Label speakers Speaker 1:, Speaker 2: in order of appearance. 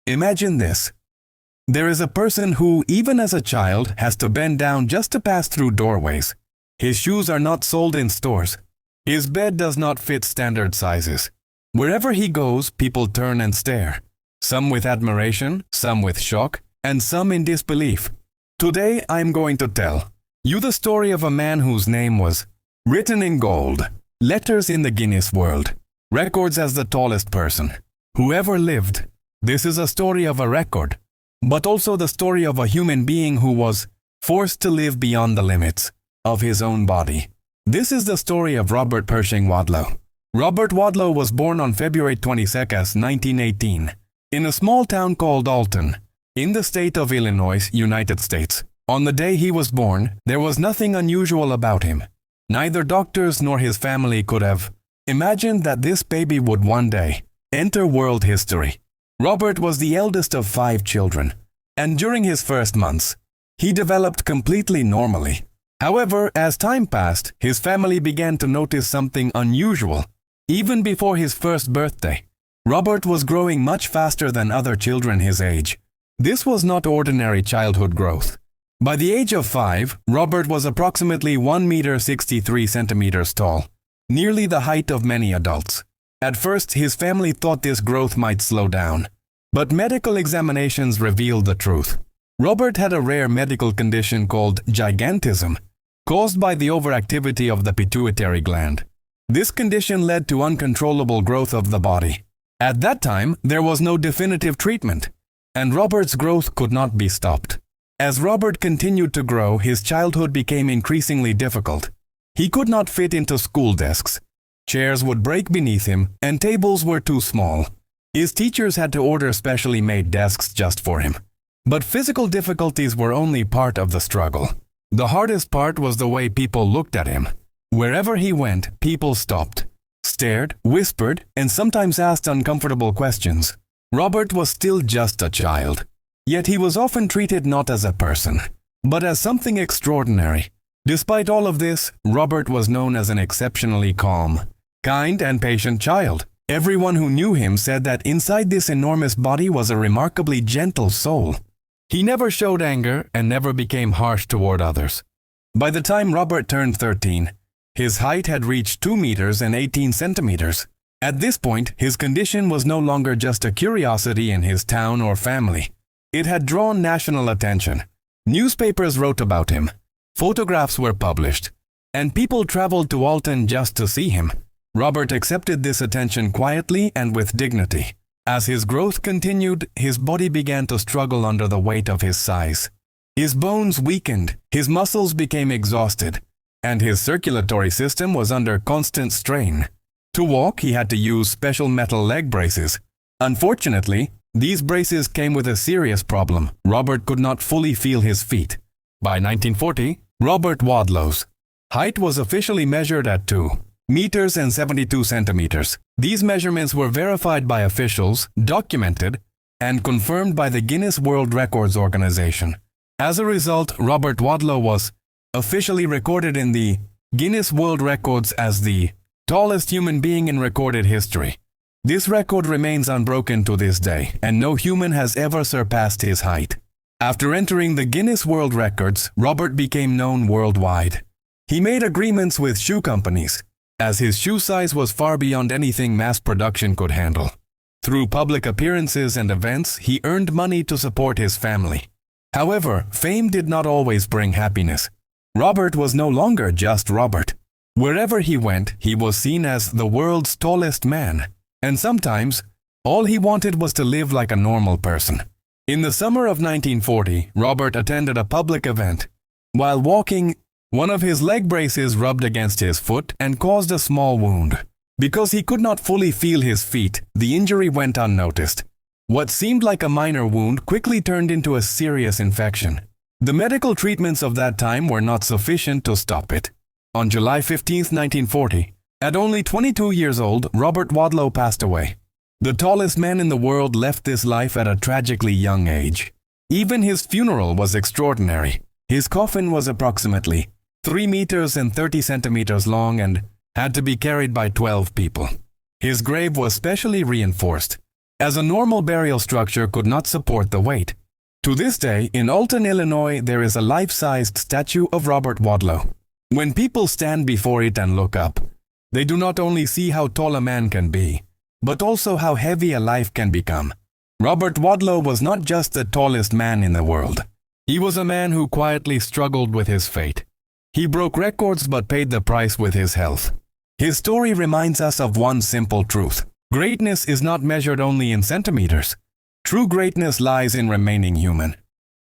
Speaker 1: Imagine this. There is a person who, even as a child, has to bend down just to pass through doorways. His shoes are not sold in stores. His bed does not fit standard sizes. Wherever he goes, people turn and stare. Some with admiration, some with shock, and some in disbelief. Today, I am going to tell you the story of a man whose name was written in gold, letters in the Guinness World Records as the tallest person who ever lived. This is a story of a record, but also the story of a human being who was forced to live beyond the limits of his own body. This is the story of Robert Pershing Wadlow. Robert Wadlow was born on February 22, 1918, in a small town called Alton, in the state of Illinois, United States. On the day he was born, there was nothing unusual about him. Neither doctors nor his family could have imagined that this baby would one day enter world history. Robert was the eldest of 5 children, and during his first months, he developed completely normally. However, as time passed, his family began to notice something unusual. Even before his first birthday, Robert was growing much faster than other children his age. This was not ordinary childhood growth. By the age of 5, Robert was approximately 1 meter 63 centimeters tall, nearly the height of many adults. At first, his family thought this growth might slow down, but medical examinations revealed the truth. Robert had a rare medical condition called gigantism, caused by the overactivity of the pituitary gland. This condition led to uncontrollable growth of the body. At that time, there was no definitive treatment, and Robert's growth could not be stopped. As Robert continued to grow, his childhood became increasingly difficult. He could not fit into school desks. Chairs would break beneath him, and tables were too small. His teachers had to order specially made desks just for him. But physical difficulties were only part of the struggle. The hardest part was the way people looked at him. Wherever he went, people stopped, stared, whispered, and sometimes asked uncomfortable questions. Robert was still just a child. Yet he was often treated not as a person, but as something extraordinary. Despite all of this, Robert was known as an exceptionally calm, kind, and patient child. Everyone who knew him said that inside this enormous body was a remarkably gentle soul. He never showed anger and never became harsh toward others. By the time Robert turned 13, his height had reached 2 meters and 18 centimeters. At this point, his condition was no longer just a curiosity in his town or family. It had drawn national attention. Newspapers wrote about him. Photographs were published, and people traveled to Alton just to see him. Robert accepted this attention quietly and with dignity. As his growth continued, his body began to struggle under the weight of his size. His bones weakened, his muscles became exhausted, and his circulatory system was under constant strain. To walk, he had to use special metal leg braces. Unfortunately, these braces came with a serious problem. Robert could not fully feel his feet. By 1940, Robert Wadlow's height was officially measured at 2 meters and 72 centimeters. These measurements were verified by officials, documented, and confirmed by the Guinness World Records organization. As a result, Robert Wadlow was officially recorded in the Guinness World Records as the tallest human being in recorded history. This record remains unbroken to this day, and no human has ever surpassed his height. After entering the Guinness World Records, Robert became known worldwide. He made agreements with shoe companies, as his shoe size was far beyond anything mass production could handle. Through public appearances and events, he earned money to support his family. However, fame did not always bring happiness. Robert was no longer just Robert. Wherever he went, he was seen as the world's tallest man. And sometimes, all he wanted was to live like a normal person. In the summer of 1940, Robert attended a public event. While walking, one of his leg braces rubbed against his foot and caused a small wound. Because he could not fully feel his feet, the injury went unnoticed. What seemed like a minor wound quickly turned into a serious infection. The medical treatments of that time were not sufficient to stop it. On July 15, 1940, at only 22 years old, Robert Wadlow passed away. The tallest man in the world left this life at a tragically young age. Even his funeral was extraordinary. His coffin was approximately 3 meters and 30 centimeters long and had to be carried by 12 people. His grave was specially reinforced, as a normal burial structure could not support the weight. To this day, in Alton, Illinois, there is a life-sized statue of Robert Wadlow. When people stand before it and look up, they do not only see how tall a man can be, but also how heavy a life can become. Robert Wadlow was not just the tallest man in the world. He was a man who quietly struggled with his fate. He broke records but paid the price with his health. His story reminds us of one simple truth. Greatness is not measured only in centimeters. True greatness lies in remaining human.